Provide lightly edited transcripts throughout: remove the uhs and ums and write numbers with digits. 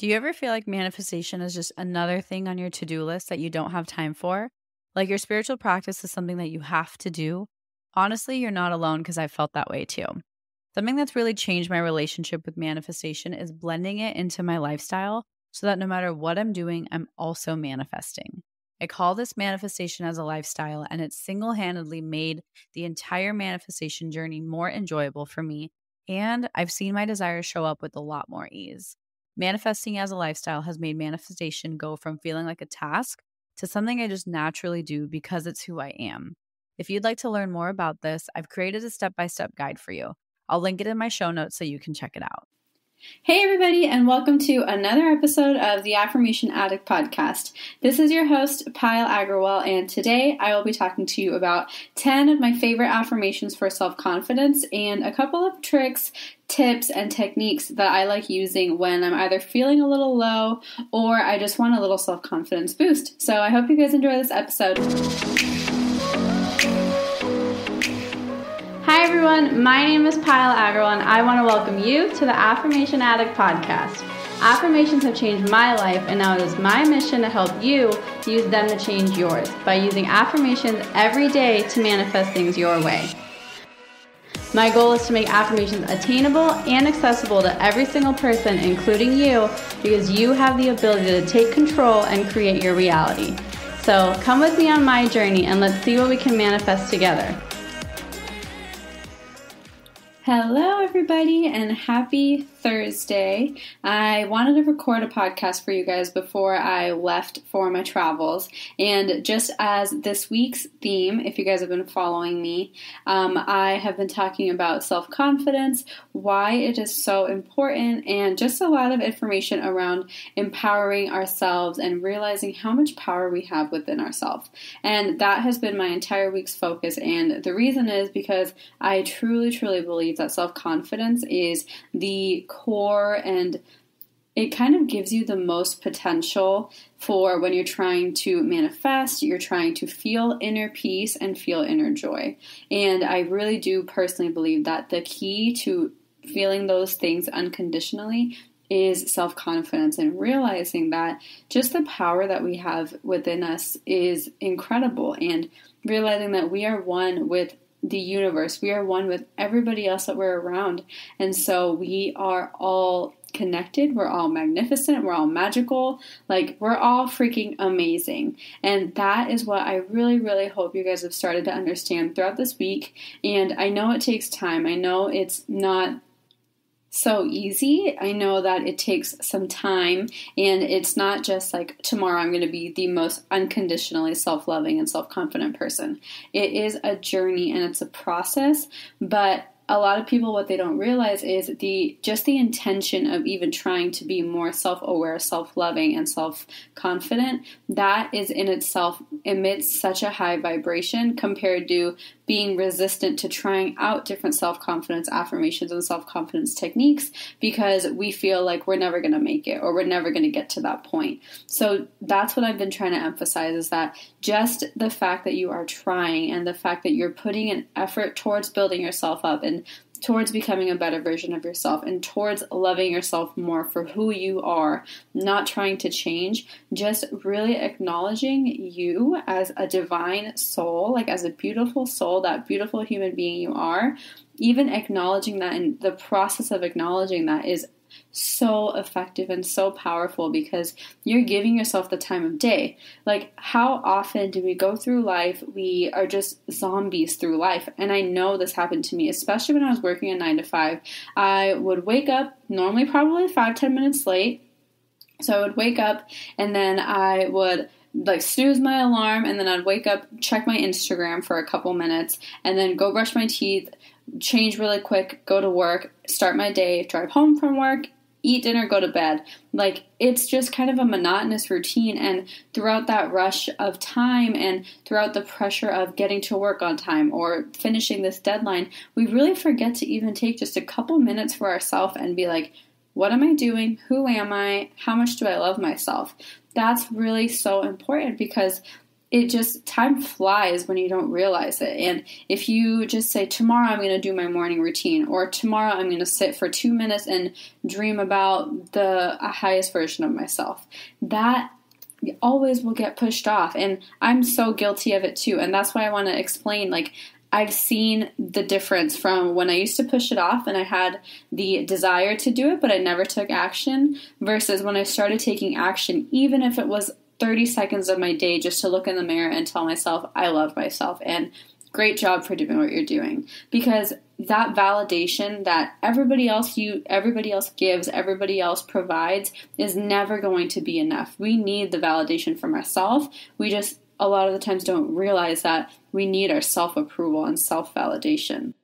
Do you ever feel like manifestation is just another thing on your to-do list that you don't have time for? Like your spiritual practice is something that you have to do? Honestly, you're not alone because I felt that way too. Something that's really changed my relationship with manifestation is blending it into my lifestyle so that no matter what I'm doing, I'm also manifesting. I call this manifestation as a lifestyle, and it's single-handedly made the entire manifestation journey more enjoyable for me, and I've seen my desires show up with a lot more ease. Manifesting as a lifestyle has made manifestation go from feeling like a task to something I just naturally do because it's who I am. If you'd like to learn more about this, I've created a step-by-step guide for you. I'll link it in my show notes so you can check it out. Hey everybody, and welcome to another episode of the Affirmation Addict podcast. This is your host, Payal Agarwal, and today I will be talking to you about 10 of my favorite affirmations for self-confidence and a couple of tricks, tips, and techniques that I like using when I'm either feeling a little low or I just want a little self-confidence boost. So I hope you guys enjoy this episode. Hi everyone, my name is Payal Agarwal and I want to welcome you to the Affirmation Addict podcast. Affirmations have changed my life and now it is my mission to help you use them to change yours by using affirmations every day to manifest things your way. My goal is to make affirmations attainable and accessible to every single person, including you, because you have the ability to take control and create your reality. So come with me on my journey and let's see what we can manifest together. Hello everybody and happy Thursday. I wanted to record a podcast for you guys before I left for my travels, and just as this week's theme, if you guys have been following me, I have been talking about self-confidence, why it is so important, and just a lot of information around empowering ourselves and realizing how much power we have within ourselves. And that has been my entire week's focus, and the reason is because I truly believe that self-confidence is the core, and it kind of gives you the most potential for when you're trying to manifest, you're trying to feel inner peace and feel inner joy. And I really do personally believe that the key to feeling those things unconditionally is self-confidence, and realizing that just the power that we have within us is incredible, and realizing that we are one with the universe. We are one with everybody else that we're around. And so we are all connected. We're all magnificent. We're all magical. Like, we're all freaking amazing. And that is what I really hope you guys have started to understand throughout this week. And I know it takes time. I know it's not so easy. I know that it takes some time, and it's not just like tomorrow I'm going to be the most unconditionally self-loving and self-confident person. It is a journey and it's a process, but a lot of people, what they don't realize is the intention of even trying to be more self-aware, self-loving, and self-confident, that is in itself emits such a high vibration compared to being resistant to trying out different self-confidence affirmations and self-confidence techniques because we feel like we're never going to make it or we're never going to get to that point. So that's what I've been trying to emphasize, is that just the fact that you are trying and the fact that you're putting an effort towards building yourself up and towards becoming a better version of yourself and towards loving yourself more for who you are, not trying to change, just really acknowledging you as a divine soul, like as a beautiful soul, that beautiful human being you are, even acknowledging that, and the process of acknowledging that is so effective and so powerful because you're giving yourself the time of day. Like, how often do we go through life, we are just zombies through life? And I know this happened to me, especially when I was working a 9-to-5. I would wake up, normally probably 5-10 minutes late. So I would wake up and then I would snooze my alarm, and then I'd wake up, check my Instagram for a couple minutes, and then go brush my teeth, change really quick, go to work, start my day, drive home from work, eat dinner, go to bed. Like, it's just kind of a monotonous routine, and throughout that rush of time and throughout the pressure of getting to work on time or finishing this deadline, we really forget to even take just a couple minutes for ourselves and be like, what am I doing? Who am I? How much do I love myself? That's really so important because time flies when you don't realize it. And if you just say, tomorrow I'm going to do my morning routine, or tomorrow I'm going to sit for 2 minutes and dream about the highest version of myself, that always will get pushed off. And I'm so guilty of it too. And that's why I want to explain, like, I've seen the difference from when I used to push it off and I had the desire to do it, but I never took action, versus when I started taking action, even if it was 30 seconds of my day, just to look in the mirror and tell myself I love myself and great job for doing what you're doing. Because that validation that everybody else gives, everybody else provides, is never going to be enough. We need the validation from ourselves. We just a lot of the times don't realize that we need our self-approval and self-validation.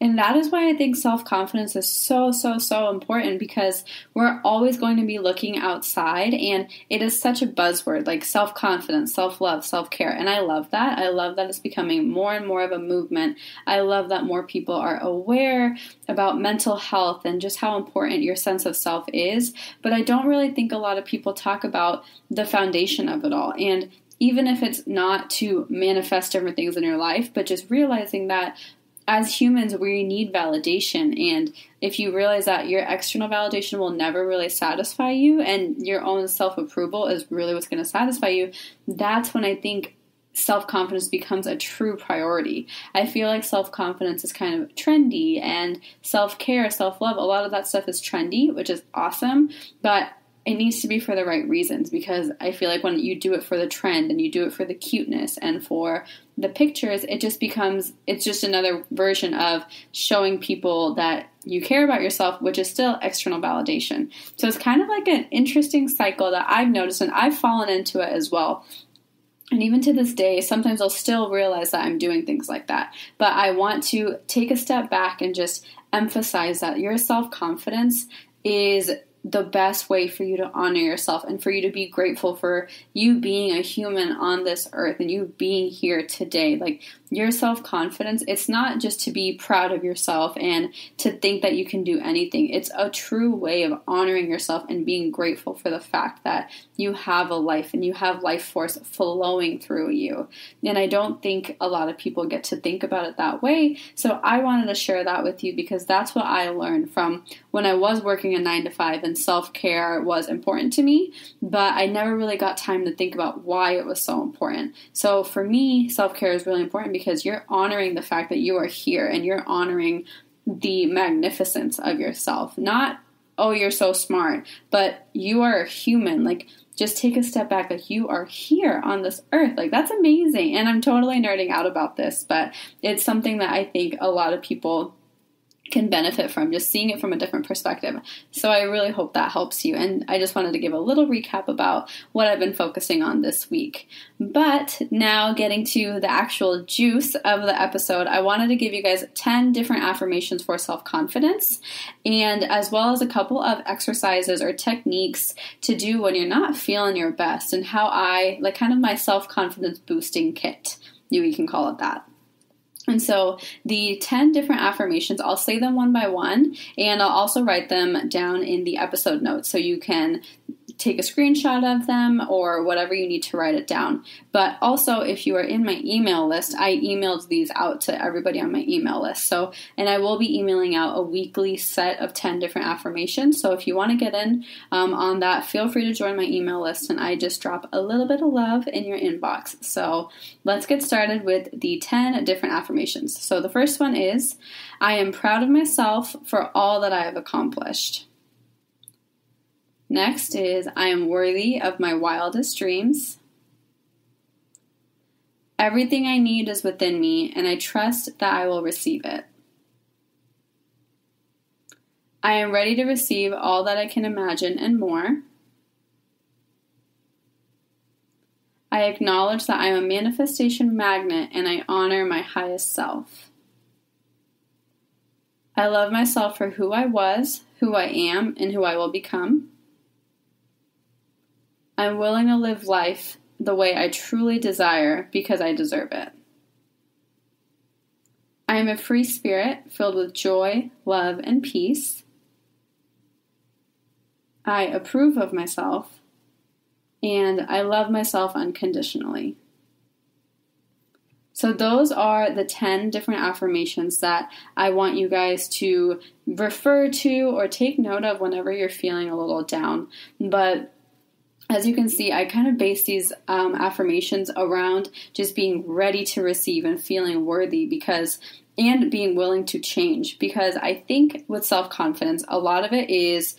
And that is why I think self-confidence is so, so, so important, because we're always going to be looking outside, and it is such a buzzword, like self-confidence, self-love, self-care. And I love that. I love that it's becoming more and more of a movement. I love that more people are aware about mental health and just how important your sense of self is. But I don't really think a lot of people talk about the foundation of it all. And even if it's not to manifest different things in your life, but just realizing that as humans, we need validation. And if you realize that your external validation will never really satisfy you, and your own self-approval is really what's going to satisfy you, that's when I think self-confidence becomes a true priority. I feel like self-confidence is kind of trendy, and self-care, self-love, a lot of that stuff is trendy, which is awesome, but it needs to be for the right reasons, because I feel like when you do it for the trend and you do it for the cuteness and for the pictures, it's just another version of showing people that you care about yourself, which is still external validation. So it's kind of like an interesting cycle that I've noticed, and I've fallen into it as well. And even to this day, sometimes I'll still realize that I'm doing things like that. But I want to take a step back and just emphasize that your self-confidence is the best way for you to honor yourself and for you to be grateful for you being a human on this earth and you being here today. Like, your self-confidence, it's not just to be proud of yourself and to think that you can do anything. It's a true way of honoring yourself and being grateful for the fact that you have a life and you have life force flowing through you. And I don't think a lot of people get to think about it that way. So I wanted to share that with you, because that's what I learned from when I was working a 9-to-5, and self-care was important to me, but I never really got time to think about why it was so important. So for me, self-care is really important because you're honoring the fact that you are here, and you're honoring the magnificence of yourself. Not, oh, you're so smart, but you are a human. Like, just take a step back. Like, you are here on this earth. Like, that's amazing. And I'm totally nerding out about this, but it's something that I think a lot of people can benefit from, just seeing it from a different perspective. So I really hope that helps you. And I just wanted to give a little recap about what I've been focusing on this week. But now, getting to the actual juice of the episode, I wanted to give you guys 10 different affirmations for self-confidence, and as well as a couple of exercises or techniques to do when you're not feeling your best, and how I, like, kind of my self-confidence boosting kit. You can call it that. And so the 10 different affirmations, I'll say them one by one, and I'll also write them down in the episode notes so you can take a screenshot of them or whatever you need to write it down. But also, if you are in my email list, I emailed these out to everybody on my email list. So, and I will be emailing out a weekly set of 10 different affirmations. So if you want to get in on that, feel free to join my email list, and I just drop a little bit of love in your inbox. So let's get started with the 10 different affirmations. So the first one is, I am proud of myself for all that I have accomplished. Next is, I am worthy of my wildest dreams. Everything I need is within me, and I trust that I will receive it. I am ready to receive all that I can imagine and more. I acknowledge that I am a manifestation magnet, and I honor my highest self. I love myself for who I was, who I am, and who I will become. I'm willing to live life the way I truly desire because I deserve it. I am a free spirit filled with joy, love, and peace. I approve of myself. and I love myself unconditionally. So those are the 10 different affirmations that I want you guys to refer to or take note of whenever you're feeling a little down. But as you can see, I kind of base these affirmations around just being ready to receive and feeling worthy and being willing to change. Because I think with self-confidence, a lot of it is,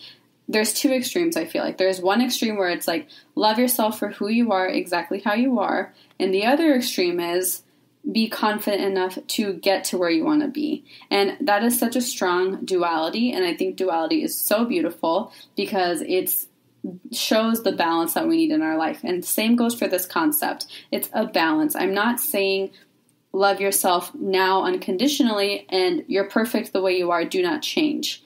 there's two extremes, I feel like. There's one extreme where it's like, love yourself for who you are, exactly how you are. And the other extreme is, be confident enough to get to where you want to be. And that is such a strong duality. And I think duality is so beautiful because it shows the balance that we need in our life. And same goes for this concept. It's a balance. I'm not saying love yourself now unconditionally and you're perfect the way you are, do not change.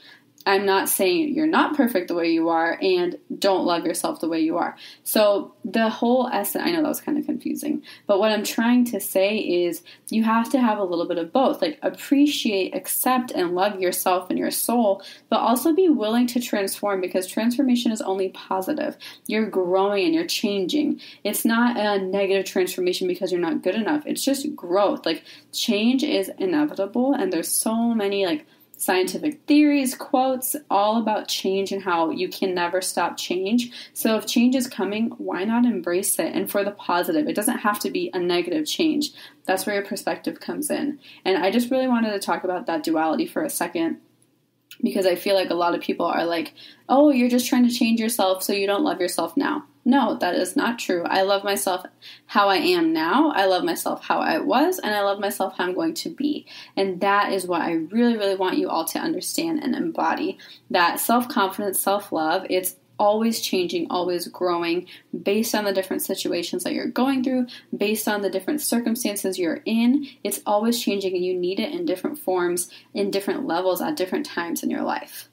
I'm not saying you're not perfect the way you are and don't love yourself the way you are. So the whole essence, I know that was kind of confusing, but what I'm trying to say is you have to have a little bit of both, like appreciate, accept, and love yourself and your soul, but also be willing to transform, because transformation is only positive. You're growing and you're changing. It's not a negative transformation because you're not good enough. It's just growth. Like, change is inevitable, and there's so many scientific theories, quotes, all about change and how you can never stop change. So if change is coming, why not embrace it? And for the positive, it doesn't have to be a negative change. That's where your perspective comes in. And I just really wanted to talk about that duality for a second, because I feel like a lot of people are like, oh, you're just trying to change yourself so you don't love yourself now. No, that is not true. I love myself how I am now. I love myself how I was, and I love myself how I'm going to be. And that is what I really, really want you all to understand and embody. That self-confidence, self-love, it's always changing, always growing based on the different situations that you're going through, based on the different circumstances you're in. It's always changing, and you need it in different forms, in different levels, at different times in your life.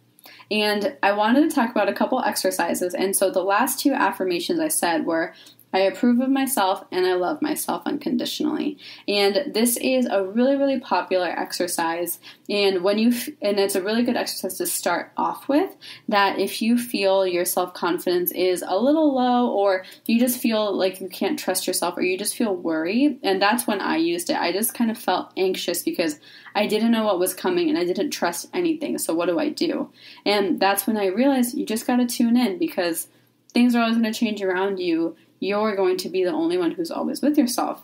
And I wanted to talk about a couple exercises. And so the last two affirmations I said were, I approve of myself and I love myself unconditionally. And this is a really, really popular exercise. And and it's a really good exercise to start off with, that if you feel your self-confidence is a little low, or you just feel like you can't trust yourself, or you just feel worried. And that's when I used it. I just kind of felt anxious because I didn't know what was coming and I didn't trust anything. So what do I do? And that's when I realized you just got to tune in, because things are always going to change around you. You're going to be the only one who's always with yourself.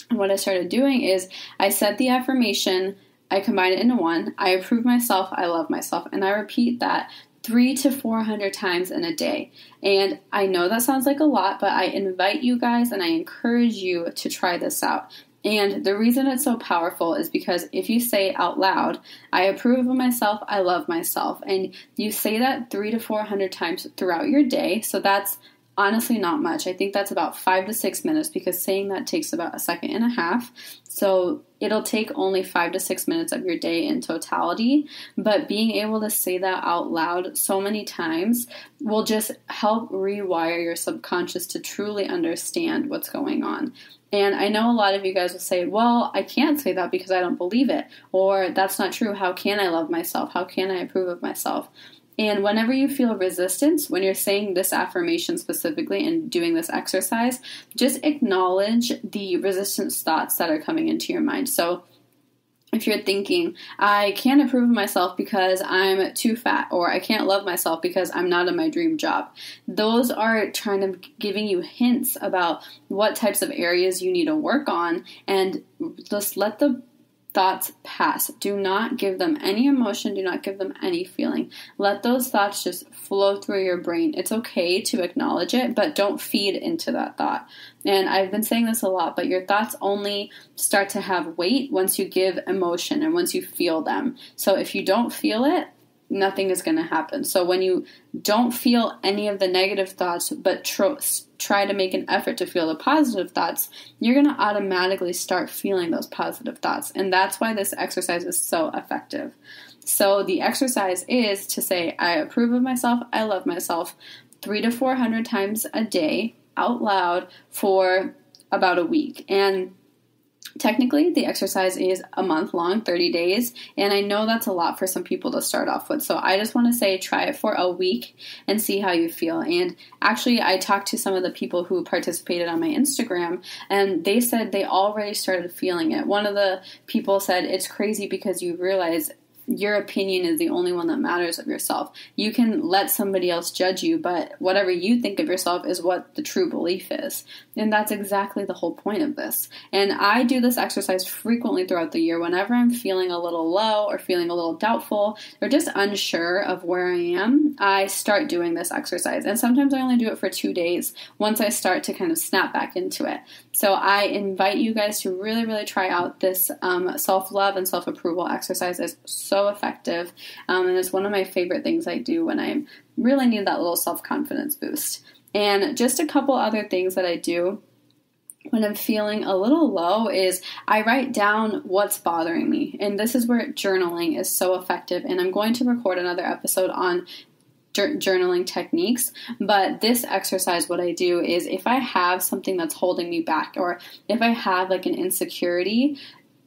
And what I started doing is I said the affirmation, I combine it into one. I approve myself, I love myself, and I repeat that 300 to 400 times in a day. And I know that sounds like a lot, but I invite you guys and I encourage you to try this out. And the reason it's so powerful is because if you say out loud, I approve of myself, I love myself, and you say that 300 to 400 times throughout your day, so that's honestly not much. I think that's about 5 to 6 minutes, because saying that takes about a second and a half. So it'll take only 5 to 6 minutes of your day in totality. But being able to say that out loud so many times will just help rewire your subconscious to truly understand what's going on. And I know a lot of you guys will say, well, I can't say that because I don't believe it. Or that's not true. How can I love myself? How can I approve of myself? And whenever you feel resistance, when you're saying this affirmation specifically and doing this exercise, just acknowledge the resistance thoughts that are coming into your mind. So if you're thinking, I can't approve of myself because I'm too fat, or I can't love myself because I'm not in my dream job, those are giving you hints about what types of areas you need to work on, and just let the thoughts pass. Do not give them any emotion. Do not give them any feeling. Let those thoughts just flow through your brain. It's okay to acknowledge it, but don't feed into that thought. And I've been saying this a lot, but your thoughts only start to have weight once you give emotion and once you feel them. So if you don't feel it, nothing is going to happen. So when you don't feel any of the negative thoughts, but try to make an effort to feel the positive thoughts, you're going to automatically start feeling those positive thoughts. And that's why this exercise is so effective. So the exercise is to say, I approve of myself, I love myself, 300 to 400 times a day out loud for about a week. And Technically, the exercise is a month long, 30 days, and I know that's a lot for some people to start off with. So I just want to say try it for a week and see how you feel. And actually, I talked to some of the people who participated on my Instagram, and they said they already started feeling it. One of the people said, it's crazy because you realize your opinion is the only one that matters of yourself. You can let somebody else judge you, but whatever you think of yourself is what the true belief is. And that's exactly the whole point of this. And I do this exercise frequently throughout the year. Whenever I'm feeling a little low or feeling a little doubtful or just unsure of where I am, I start doing this exercise. And sometimes I only do it for 2 days once I start to kind of snap back into it. So I invite you guys to really, really try out this self-love and self-approval exercise. It's so effective, and it's one of my favorite things I do when I really need that little self-confidence boost. And just a couple other things that I do when I'm feeling a little low is I write down what's bothering me. And this is where journaling is so effective. And I'm going to record another episode on journaling techniques, but this exercise, what I do is if I have something that's holding me back, or if I have like an insecurity,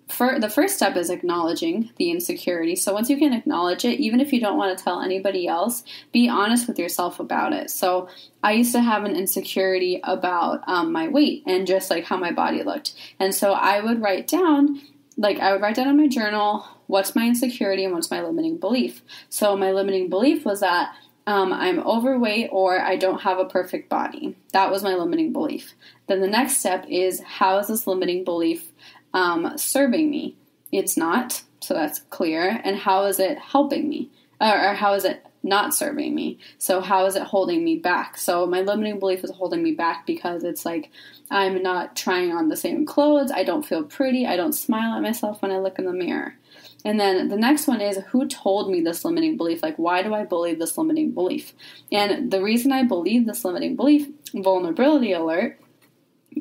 the first step is acknowledging the insecurity. So once you can acknowledge it, even if you don't want to tell anybody else, be honest with yourself about it. So I used to have an insecurity about my weight and just like how my body looked. And so I would write down in my journal, what's my insecurity and what's my limiting belief. So my limiting belief was that I'm overweight or I don't have a perfect body. That was my limiting belief. Then the next step is, how is this limiting belief serving me? It's not, so that's clear. And how is it helping me? Or how is it not serving me? So how is it holding me back? So my limiting belief is holding me back because it's like I'm not trying on the same clothes. I don't feel pretty. I don't smile at myself when I look in the mirror. And then the next one is, who told me this limiting belief? Like, why do I believe this limiting belief? And the reason I believe this limiting belief, vulnerability alert,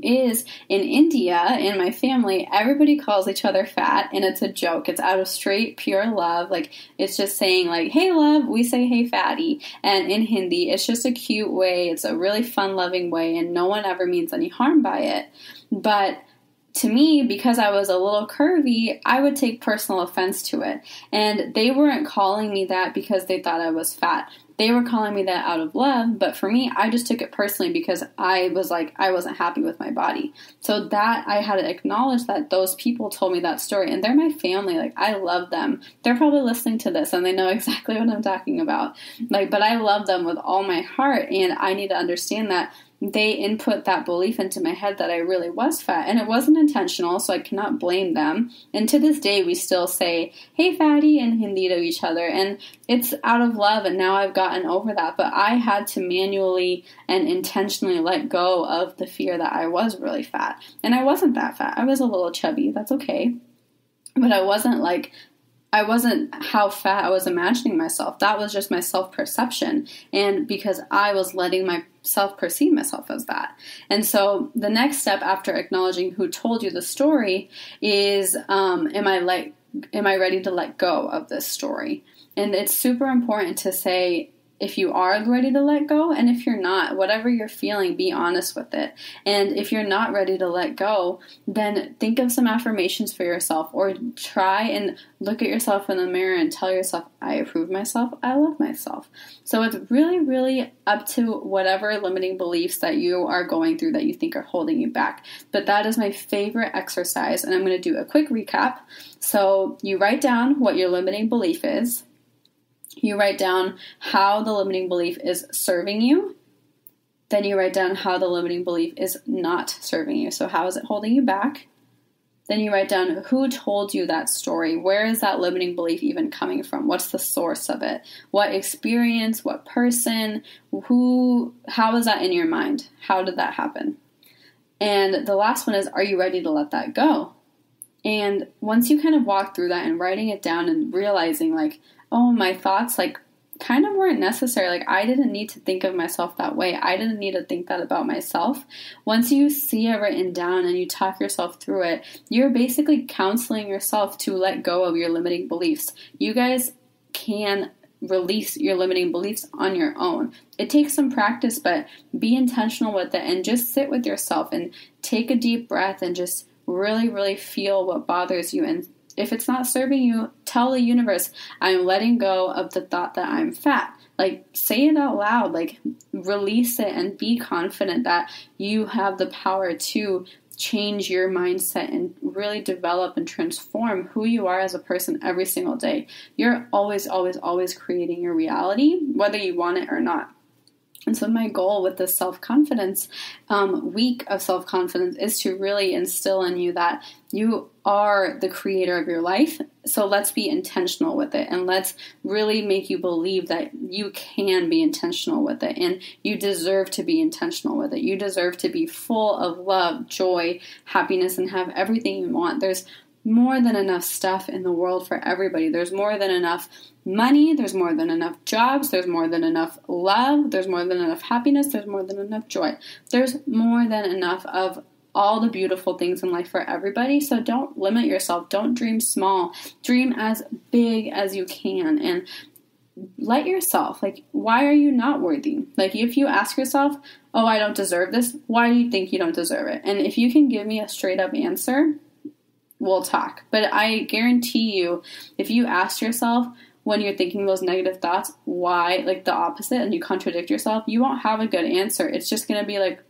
is in India, in my family, everybody calls each other fat, and it's a joke. It's out of straight, pure love. Like, it's just saying, like, hey, love, we say, hey, fatty. And in Hindi, it's just a cute way. It's a really fun, loving way, and no one ever means any harm by it. But to me, because I was a little curvy, I would take personal offense to it. And they weren't calling me that because they thought I was fat. They were calling me that out of love, but for me, I just took it personally because I was like, I wasn't happy with my body. So that I had to acknowledge that those people told me that story, and they're my family. Like, I love them. They're probably listening to this and they know exactly what I'm talking about. Like, but I love them with all my heart, and I need to understand that they input that belief into my head that I really was fat, and it wasn't intentional, so I cannot blame them. And to this day, we still say, hey, fatty, in Hindi to each other, and it's out of love, and now I've gotten over that. But I had to manually and intentionally let go of the fear that I was really fat. And I wasn't that fat. I was a little chubby. That's okay. But I wasn't how fat I was imagining myself. That was just my self-perception. And because I was letting myself perceive myself as that. And so the next step after acknowledging who told you the story is, am I ready to let go of this story? And it's super important to say, if you are ready to let go, and if you're not, whatever you're feeling, be honest with it. And if you're not ready to let go, then think of some affirmations for yourself, or try and look at yourself in the mirror and tell yourself, I approve myself, I love myself. So it's really, really up to whatever limiting beliefs that you are going through that you think are holding you back. But that is my favorite exercise, and I'm going to do a quick recap. So you write down what your limiting belief is. You write down how the limiting belief is serving you. Then you write down how the limiting belief is not serving you. So how is it holding you back? Then you write down who told you that story. Where is that limiting belief even coming from? What's the source of it? What experience? What person? How is that in your mind? How did that happen? And the last one is, are you ready to let that go? And once you kind of walk through that and writing it down and realizing, like, oh, my thoughts, like, kind of weren't necessary. Like, I didn't need to think of myself that way. I didn't need to think that about myself. Once you see it written down and you talk yourself through it, you're basically counseling yourself to let go of your limiting beliefs. You guys can release your limiting beliefs on your own. It takes some practice, but be intentional with it and just sit with yourself and take a deep breath and just really, really feel what bothers you. And if it's not serving you, tell the universe, I'm letting go of the thought that I'm fat. Like, say it out loud, like, release it and be confident that you have the power to change your mindset and really develop and transform who you are as a person every single day. You're always, always, always creating your reality, whether you want it or not. And so my goal with this self-confidence week of self-confidence is to really instill in you that you are the creator of your life. So let's be intentional with it, and let's really make you believe that you can be intentional with it, and you deserve to be intentional with it. You deserve to be full of love, joy, happiness, and have everything you want. There's more than enough stuff in the world for everybody. There's more than enough money. There's more than enough jobs. There's more than enough love. There's more than enough happiness. There's more than enough joy. There's more than enough of all the beautiful things in life for everybody. So don't limit yourself. Don't dream small. Dream as big as you can, and let yourself, like, why are you not worthy? Like, if you ask yourself, oh, I don't deserve this, why do you think you don't deserve it? And if you can give me a straight up answer, we'll talk. But I guarantee you, if you ask yourself when you're thinking those negative thoughts, why, like the opposite, and you contradict yourself, you won't have a good answer. It's just going to be like,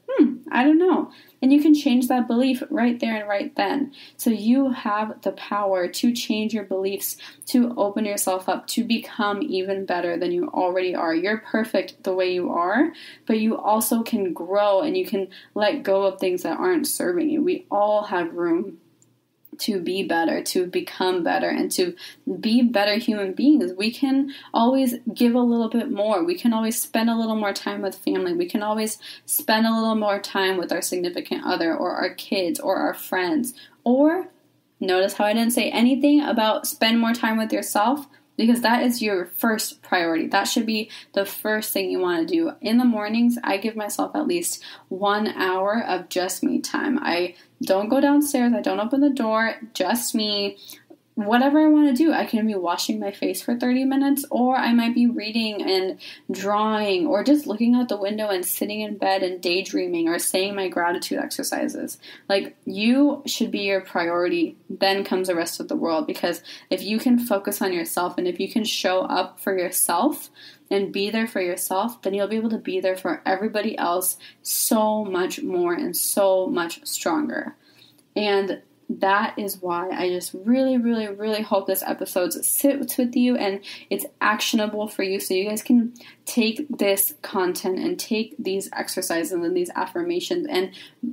I don't know. And you can change that belief right there and right then. So you have the power to change your beliefs, to open yourself up, to become even better than you already are. You're perfect the way you are, but you also can grow, and you can let go of things that aren't serving you. We all have room to be better, to become better, and to be better human beings. We can always give a little bit more. We can always spend a little more time with family. We can always spend a little more time with our significant other or our kids or our friends. Or, notice how I didn't say anything about spend more time with yourself, because that is your first priority. That should be the first thing you want to do. In the mornings, I give myself at least 1 hour of just me time. I don't go downstairs. I don't open the door. Just me. Whatever I want to do. I can be washing my face for 30 minutes, or I might be reading and drawing, or just looking out the window and sitting in bed and daydreaming, or saying my gratitude exercises. Like, you should be your priority. Then comes the rest of the world, because if you can focus on yourself, and if you can show up for yourself and be there for yourself, then you'll be able to be there for everybody else so much more and so much stronger. And that is why I just really, really, really hope this episode sits with you and it's actionable for you, so you guys can take this content and take these exercises and these affirmations and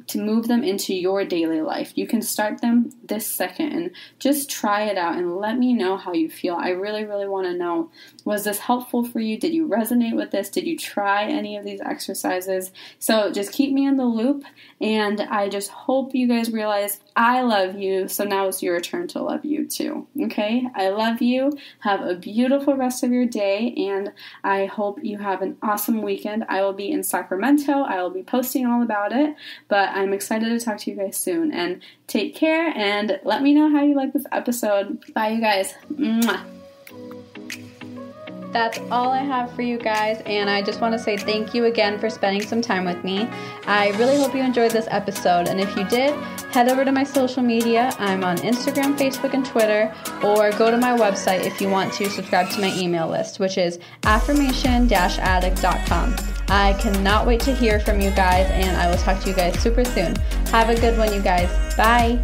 to move them into your daily life. You can start them this second and just try it out and let me know how you feel. I really, really want to know, was this helpful for you? Did you resonate with this? Did you try any of these exercises? So just keep me in the loop, and I just hope you guys realize I love you, so now it's your turn to love you too. Okay? I love you. Have a beautiful rest of your day, and I hope you have an awesome weekend. I will be in Sacramento. I will be posting all about it, but I'm excited to talk to you guys soon. And take care, and let me know how you like this episode. Bye, you guys. Mwah. That's all I have for you guys, and I just want to say thank you again for spending some time with me. I really hope you enjoyed this episode, and if you did, head over to my social media. I'm on Instagram, Facebook, and Twitter, or go to my website if you want to subscribe to my email list, which is affirmation-addict.com. I cannot wait to hear from you guys, and I will talk to you guys super soon. Have a good one, you guys. Bye!